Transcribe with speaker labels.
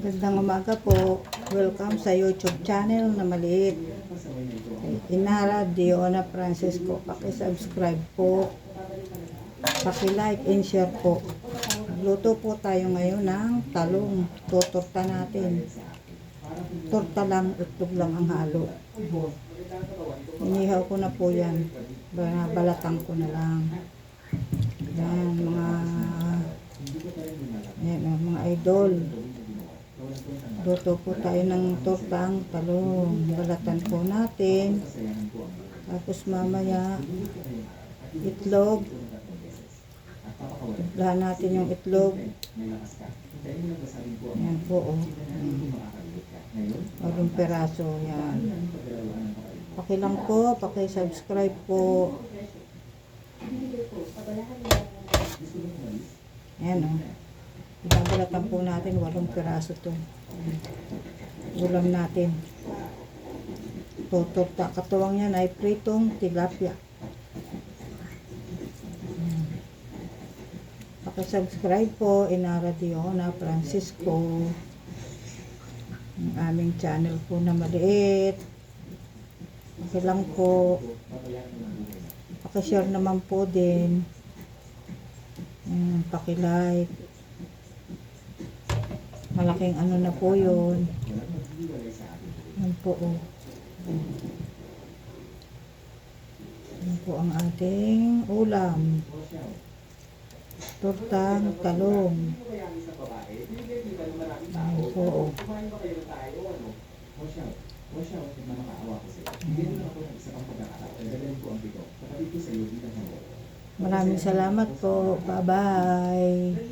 Speaker 1: Gandang umaga po. Welcome sa YouTube channel na maliit. Inara Diona Francisco. Paki-subscribe po. Paki-like and share po. Luto po tayo ngayon ng talong. Tutorta natin. Torta lang, itlog lang ang halo. Inihaw ko na po yan. Balatan ko na lang. Yan, mga idol. Luto po tayo ng tortang talong. Balatan po natin. Tapos mamaya, itlog. Timplahan natin yung itlog. Yan po, oh. Maging peraso, yan. Pakilang po, paki-subscribe po. Yan, oh. Ibabalatan po natin, 8 peraso to. Ulam natin. Tutorta. Katuwang yan ay pritong tilapia. Paki-subscribe po, Inara Diona Francisco. Ang aming channel po na maliit. Pakilang po. Paki-share naman po din. Paki-like. Malaking ano na po yun. Yan po, oh. Yan po ang ating ulam. Tortang talong. Yan po, oh. Maraming salamat po. Bye-bye.